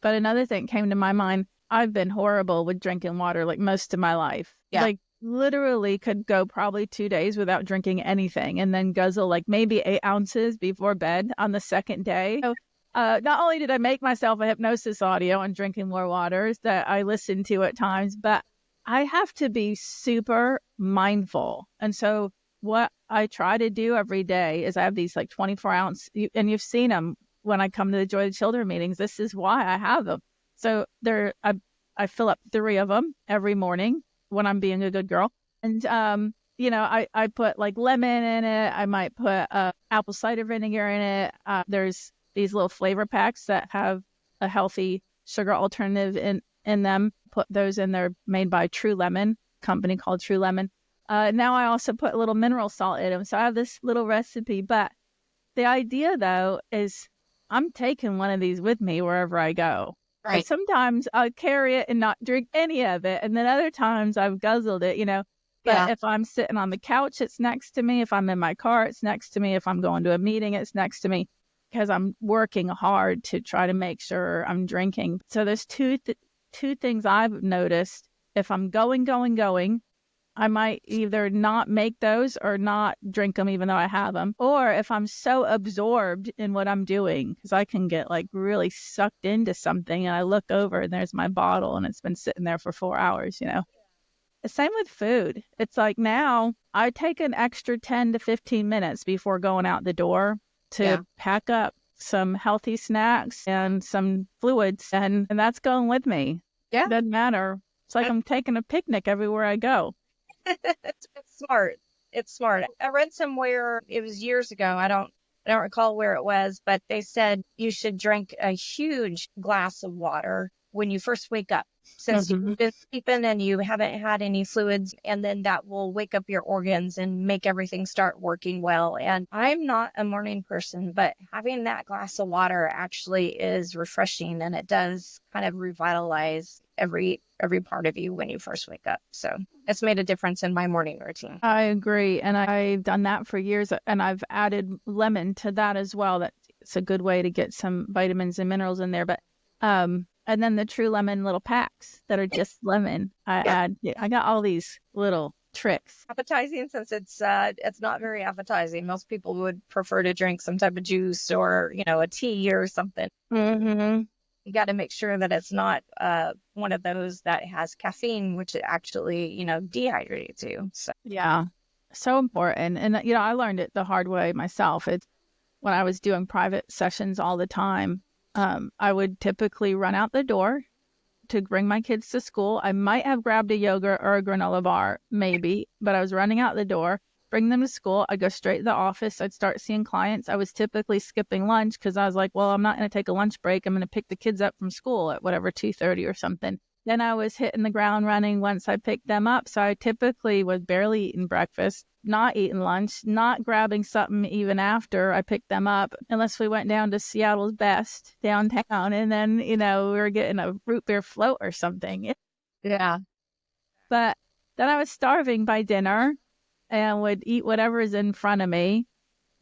But another thing came to my mind. I've been horrible with drinking water like most of my life. Yeah. Like literally could go probably 2 days without drinking anything and then guzzle like maybe 8 ounces before bed on the second day. So, not only did I make myself a hypnosis audio on drinking more waters that I listen to at times, but I have to be super mindful. And so what I try to do every day is I have these like 24-ounce, and you've seen them when I come to the Joy of the Children meetings. This is why I have them. So I fill up 3 of them every morning when I'm being a good girl. And, I put like lemon in it. I might put apple cider vinegar in it. There's these little flavor packs that have a healthy sugar alternative in in them, put those in there made by True Lemon, company called True Lemon. Now I also put a little mineral salt in them. So I have this little recipe. But the idea, though, is I'm taking one of these with me wherever I go. Right. And sometimes I'll carry it and not drink any of it. And then other times I've guzzled it, But Yeah. if I'm sitting on the couch, it's next to me. If I'm in my car, it's next to me. If I'm going to a meeting, it's next to me, because I'm working hard to try to make sure I'm drinking. So there's two things I've noticed. If I'm going, I might either not make those or not drink them, even though I have them. Or if I'm so absorbed in what I'm doing, because I can get like really sucked into something, and I look over and there's my bottle and it's been sitting there for 4 hours, The same with food. It's like now I take an extra 10 to 15 minutes before going out the door to pack up some healthy snacks and some fluids, and that's going with me. Yeah. Doesn't matter. It's like I'm taking a picnic everywhere I go. It's smart. It's smart. I read somewhere, it was years ago, I don't recall where it was, but they said you should drink a huge glass of water when you first wake up, since you've been sleeping and you haven't had any fluids, and then that will wake up your organs and make everything start working well. And I'm not a morning person, but having that glass of water actually is refreshing, and it does kind of revitalize every part of you when you first wake up. So it's made a difference in my morning routine. I agree. And I've done that for years, and I've added lemon to that as well. That's a good way to get some vitamins and minerals in there. But and then the True Lemon little packs that are just lemon. I got all these little tricks. Appetizing, since it's not very appetizing. Most people would prefer to drink some type of juice or a tea or something. You got to make sure that it's not one of those that has caffeine, which actually dehydrates you. So yeah, so important. And I learned it the hard way myself. It's when I was doing private sessions all the time. I would typically run out the door to bring my kids to school. I might have grabbed a yogurt or a granola bar, maybe, but I was running out the door, bring them to school. I'd go straight to the office. I'd start seeing clients. I was typically skipping lunch because I was like, well, I'm not going to take a lunch break. I'm going to pick the kids up from school at whatever, 2:30 or something. Then I was hitting the ground running once I picked them up. So I typically was barely eating breakfast, not eating lunch, not grabbing something even after I picked them up, unless we went down to Seattle's Best downtown. And then, we were getting a root beer float or something. yeah, But then I was starving by dinner and would eat whatever is in front of me.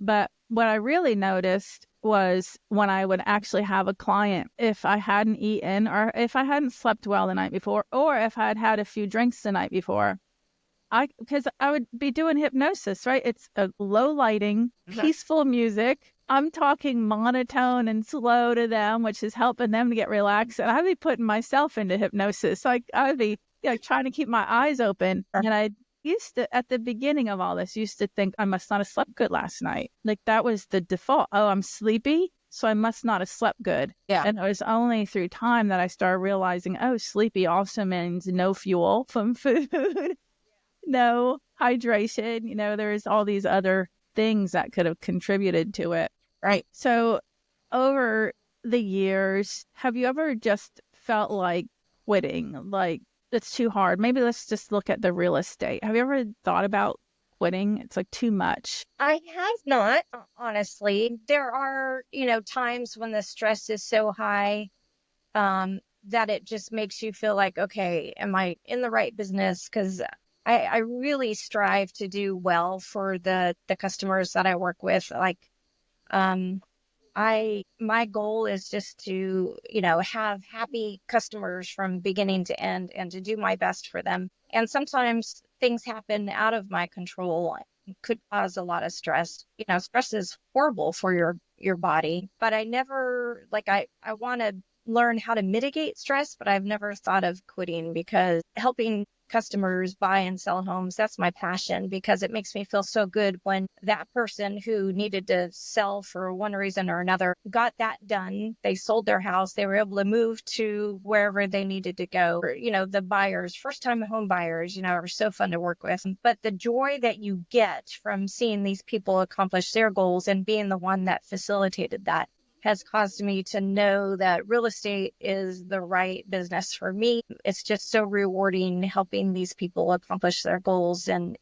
But what I really noticed was when I would actually have a client, if I hadn't eaten or if I hadn't slept well the night before, or if I'd had a few drinks the night before, because I would be doing hypnosis, right? It's a low lighting, peaceful music. I'm talking monotone and slow to them, which is helping them to get relaxed. And I'd be putting myself into hypnosis. Like I'd be trying to keep my eyes open. And I used to, at the beginning of all this, used to think I must not have slept good last night. Like that was the default. Oh, I'm sleepy, so I must not have slept good. Yeah. And it was only through time that I started realizing, oh, sleepy also means no fuel from food, no hydration. There's all these other things that could have contributed to it. right. So over the years, have you ever just felt like quitting? Like, it's too hard. Maybe let's just look at the real estate. Have you ever thought about quitting? It's like too much. I have not, honestly. There are, times when the stress is so high that it just makes you feel like, okay, am I in the right business? Because I really strive to do well for the customers that I work with. Like, my goal is just to, have happy customers from beginning to end and to do my best for them. And sometimes things happen out of my control. It could cause a lot of stress. Stress is horrible for your body, but I never, I want to learn how to mitigate stress, but I've never thought of quitting, because helping customers buy and sell homes, that's my passion, because it makes me feel so good when that person who needed to sell for one reason or another got that done. They sold their house. They were able to move to wherever they needed to go. Or, the buyers, first time home buyers, are so fun to work with. But the joy that you get from seeing these people accomplish their goals and being the one that facilitated that, has caused me to know that real estate is the right business for me. It's just so rewarding helping these people accomplish their goals. And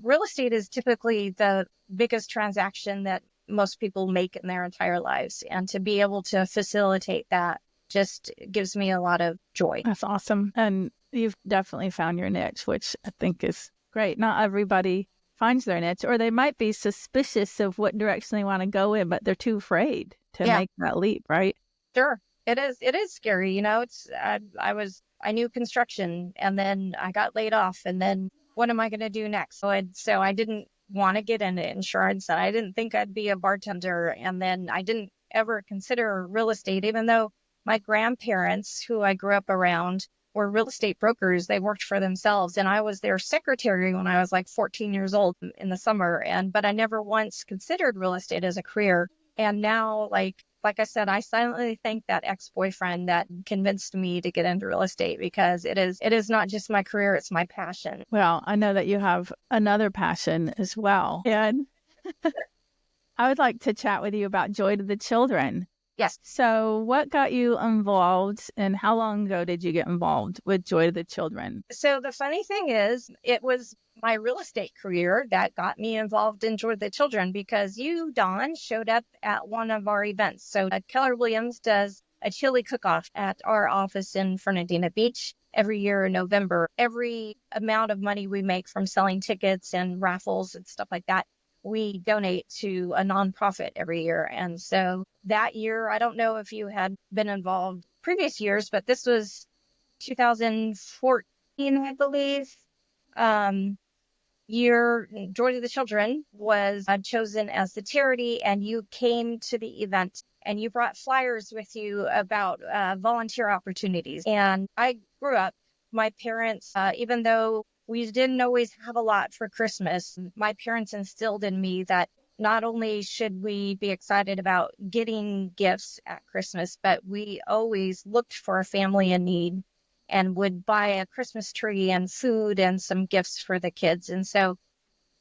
real estate is typically the biggest transaction that most people make in their entire lives. And to be able to facilitate that just gives me a lot of joy. That's awesome. And you've definitely found your niche, which I think is great. Not everybody finds their niche, or they might be suspicious of what direction they want to go in, but they're too afraid to make that leap, right? Sure. It is scary. I knew construction, and then I got laid off, and then what am I going to do next? So I didn't want to get into insurance, and I didn't think I'd be a bartender. And then I didn't ever consider real estate, even though my grandparents, who I grew up around, were real estate brokers. They worked for themselves, and I was their secretary when I was like 14 years old in the summer. But I never once considered real estate as a career. And now, like I said, I silently thank that ex-boyfriend that convinced me to get into real estate, because it is not just my career, it's my passion. Well, I know that you have another passion as well. And I would like to chat with you about Joy to the Children. Yes. So what got you involved, and how long ago did you get involved with Joy to the Children? So the funny thing is, it was my real estate career that got me involved in Joy to the Children, because you, Dawn, showed up at one of our events. So Keller Williams does a chili cook-off at our office in Fernandina Beach every year in November. Every amount of money we make from selling tickets and raffles and stuff like that, we donate to a nonprofit every year. And so that year, I don't know if you had been involved previous years, but this was 2014, I believe. Year Joy to the Children was chosen as the charity, and you came to the event and you brought flyers with you about volunteer opportunities. And I grew up, my parents, even though we didn't always have a lot for Christmas, my parents instilled in me that not only should we be excited about getting gifts at Christmas, but we always looked for a family in need and would buy a Christmas tree and food and some gifts for the kids. And so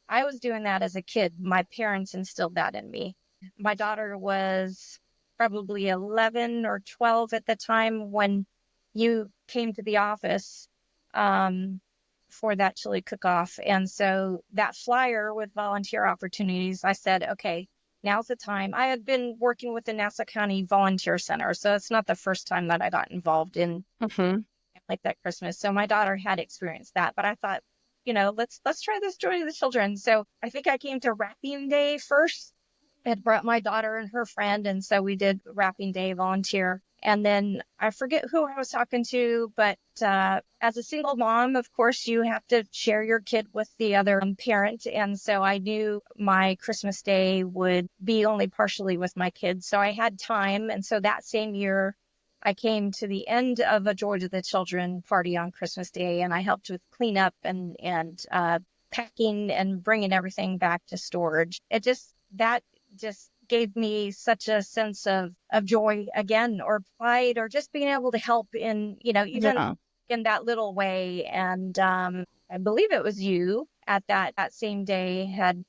I was doing that as a kid. My parents instilled that in me. My daughter was probably 11 or 12 at the time when you came to the office for that chili cook-off. And so that flyer with volunteer opportunities, I said, okay, now's the time. I had been working with the Nassau County Volunteer Center, so it's not the first time that I got involved in like that Christmas. So my daughter had experienced that, but I thought, let's try this Joy to the Children. So I think I came to wrapping day first. I had brought my daughter and her friend, and so we did wrapping day volunteer. And then I forget who I was talking to, but as a single mom, of course, you have to share your kid with the other parent. And so I knew my Christmas day would be only partially with my kids. So I had time. And so that same year, I came to the end of a Joy to the Children party on Christmas Day, and I helped with cleanup and packing and bringing everything back to storage. That just gave me such a sense of joy again, or pride, or just being able to help in, even in that little way. And I believe it was you at that same day had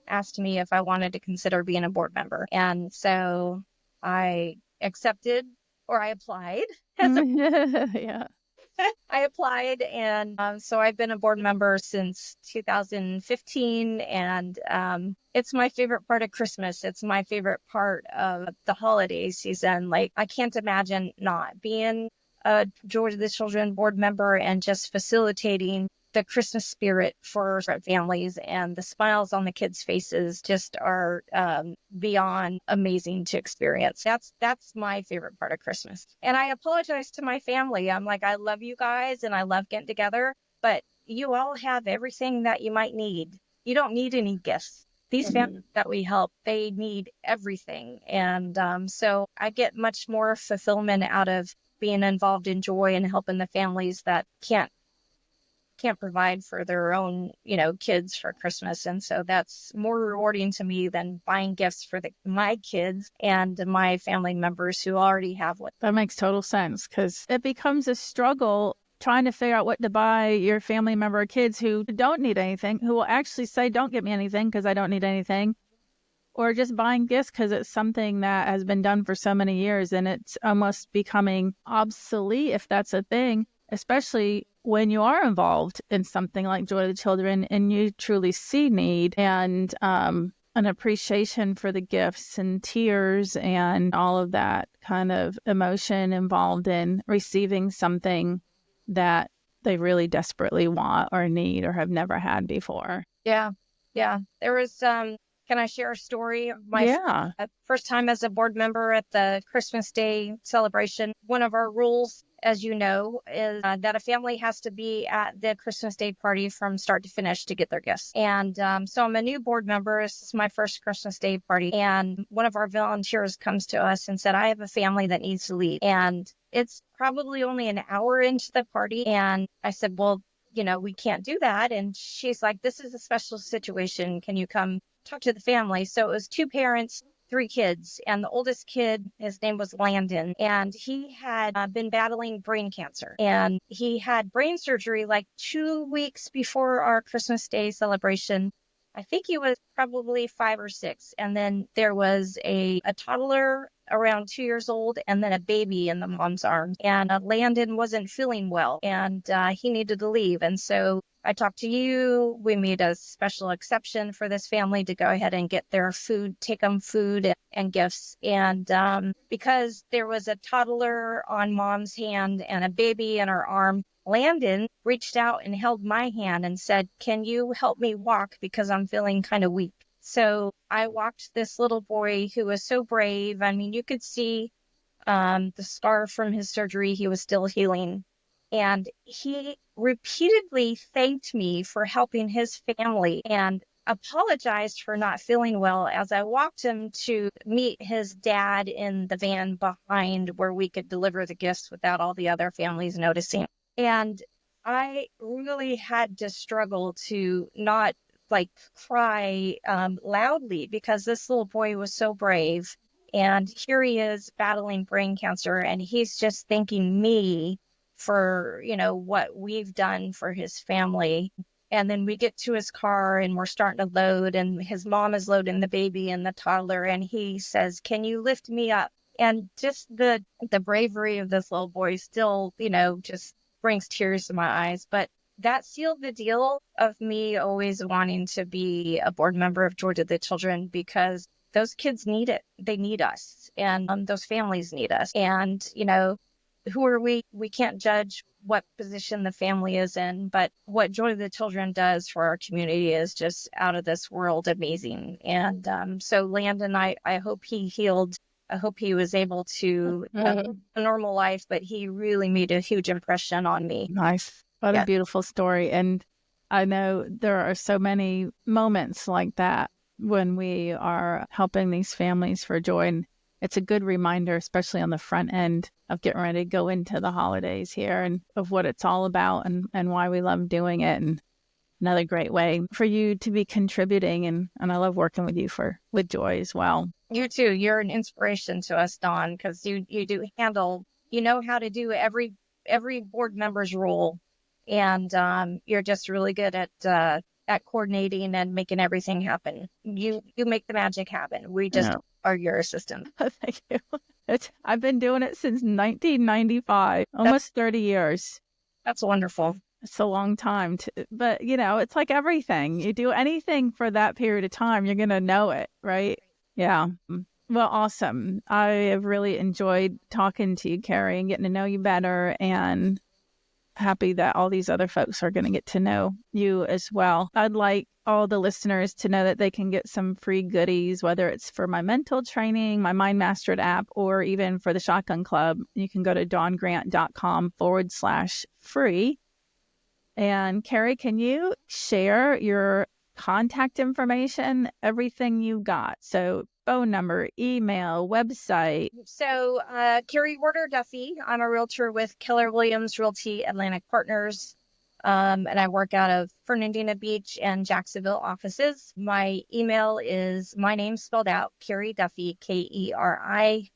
asked me if I wanted to consider being a board member. And so I accepted, or I applied. Yeah. I applied, and so I've been a board member since 2015, and it's my favorite part of Christmas. It's my favorite part of the holiday season. Like, I can't imagine not being a Joy to the Children board member and just facilitating the Christmas spirit for families, and the smiles on the kids' faces just are beyond amazing to experience. That's my favorite part of Christmas. And I apologize to my family. I'm like, I love you guys and I love getting together, but you all have everything that you might need. You don't need any gifts. These families that we help, they need everything. And so I get much more fulfillment out of being involved in Joy and helping the families that can't provide for their own, kids for Christmas. And so that's more rewarding to me than buying gifts for my kids and my family members who already have one. That makes total sense, because it becomes a struggle trying to figure out what to buy your family member or kids who don't need anything, who will actually say, don't get me anything because I don't need anything. or just buying gifts because it's something that has been done for so many years and it's almost becoming obsolete, if that's a thing, especially when you are involved in something like Joy to the Children and you truly see need and an appreciation for the gifts and tears and all of that kind of emotion involved in receiving something that they really desperately want or need or have never had before. Yeah. Yeah. There was, can I share a story of my Yeah. first time as a board member at the Christmas Day celebration? One of our rules, as you know, is that a family has to be at the Christmas Day party from start to finish to get their gifts. And so I'm a new board member. This is my first Christmas Day party. And one of our volunteers comes to us and said, I have a family that needs to leave. And it's probably only an hour into the party. And I said, well, we can't do that. And she's like, this is a special situation. Can you come talk to the family? So it was 2 parents, 3 kids. And the oldest kid, his name was Landon. And he had been battling brain cancer. And he had brain surgery like 2 weeks before our Christmas Day celebration. I think he was probably 5 or 6. And then there was a toddler around 2 years old and then a baby in the mom's arms. And Landon wasn't feeling well and he needed to leave. And so I talked to you. We made a special exception for this family to go ahead and get their food, take them food and gifts. And because there was a toddler on mom's hand and a baby in her arm, Landon reached out and held my hand and said, can you help me walk because I'm feeling kind of weak? So I walked this little boy who was so brave. I mean, you could see the scar from his surgery. He was still healing. And he repeatedly thanked me for helping his family and apologized for not feeling well as I walked him to meet his dad in the van behind where we could deliver the gifts without all the other families noticing. And I really had to struggle to not cry loudly because this little boy was so brave. And here he is battling brain cancer and he's just thanking me for, what we've done for his family. And then we get to his car and we're starting to load and his mom is loading the baby and the toddler. And he says, can you lift me up? And just the bravery of this little boy still, just brings tears to my eyes. But that sealed the deal of me always wanting to be a board member of Joy to the Children because those kids need it. They need us. And those families need us. And, who are we? We can't judge what position the family is in, but what Joy to the Children does for our community is just out of this world amazing. And so Landon, I hope he healed. I hope he was able to have a normal life, but he really made a huge impression on me. Nice. What a beautiful story. And I know there are so many moments like that when we are helping these families for joy. And it's a good reminder, especially on the front end of getting ready to go into the holidays here and of what it's all about and why we love doing it. And another great way for you to be contributing. And I love working with you with Joy as well. You too. You're an inspiration to us, Dawn, because you do handle, you know how to do every board member's role. And you're just really good at coordinating and making everything happen. You make the magic happen. We just are your assistant. Thank you. I've been doing it since 1995, almost 30 years. That's wonderful. It's a long time. But, it's like everything. You do anything for that period of time, you're going to know it, right? Yeah. Well, awesome. I have really enjoyed talking to you, Keri, and getting to know you better, and happy that all these other folks are going to get to know you as well. I'd like all the listeners to know that they can get some free goodies, whether it's for my mental training, my Mind Mastered app, or even for the Shotgun Club. You can go to dawngrant.com/free. And Keri, can you share your contact information, everything you got? So phone number, email, website. So Keri Werder Duffy. I'm a realtor with Keller Williams Realty Atlantic Partners. And I work out of Fernandina Beach and Jacksonville offices. My email is my name spelled out, Keri Duffy, KeriDuffy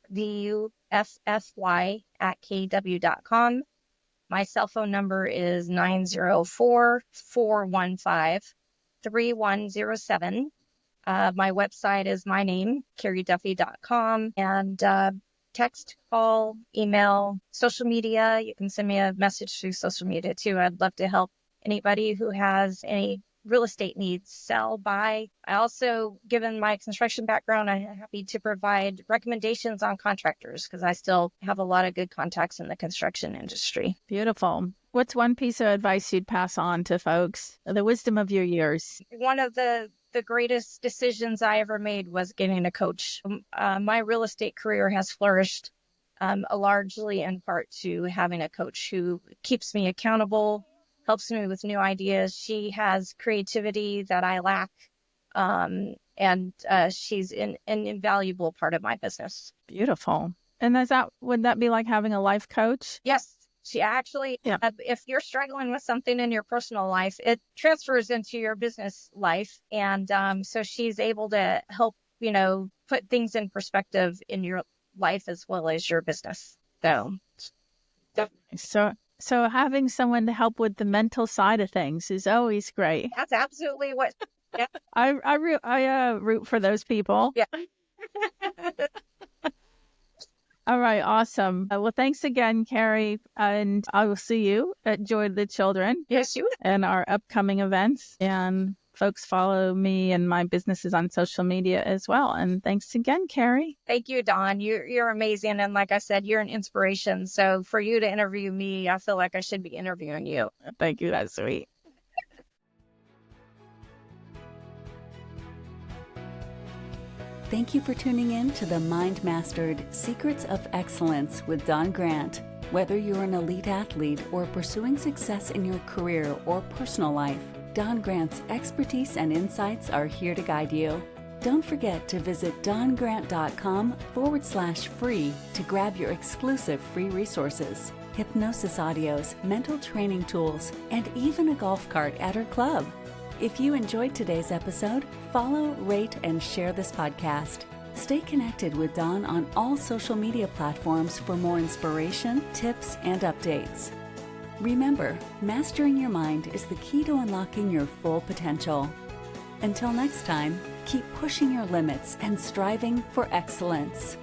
@kw.com. My cell phone number is 904-415-3107. My website is my name, KeriDuffy.com, and text, call, email, social media. You can send me a message through social media too. I'd love to help anybody who has any real estate needs, sell, buy. I also, given my construction background, I'm happy to provide recommendations on contractors because I still have a lot of good contacts in the construction industry. Beautiful. What's one piece of advice you'd pass on to folks? The wisdom of your years. One of the greatest decisions I ever made was getting a coach. My real estate career has flourished largely in part to having a coach who keeps me accountable, helps me with new ideas. She has creativity that I lack, and she's an invaluable part of my business. Beautiful. And would that be like having a life coach? Yes. She actually, if you're struggling with something in your personal life, it transfers into your business life. And so she's able to help, put things in perspective in your life as well as your business. So, definitely. So having someone to help with the mental side of things is always great. That's absolutely what. Yeah. I root for those people. Yeah. All right, awesome. Well, thanks again, Keri, and I will see you at Joy to the Children. Yes, you will. And our upcoming events. And folks follow me and my businesses on social media as well. And thanks again, Keri. Thank you, Dawn. You're amazing. And like I said, you're an inspiration. So for you to interview me, I feel like I should be interviewing you. Thank you. That's sweet. Thank you for tuning in to the Mind Mastered Secrets of Excellence with Dawn Grant. Whether you're an elite athlete or pursuing success in your career or personal life, Dawn Grant's expertise and insights are here to guide you. Don't forget to visit dawngrant.com/free to grab your exclusive free resources, hypnosis audios, mental training tools, and even a golf cart at her club. If you enjoyed today's episode, follow, rate, and share this podcast. Stay connected with Dawn on all social media platforms for more inspiration, tips, and updates. Remember, mastering your mind is the key to unlocking your full potential. Until next time, keep pushing your limits and striving for excellence.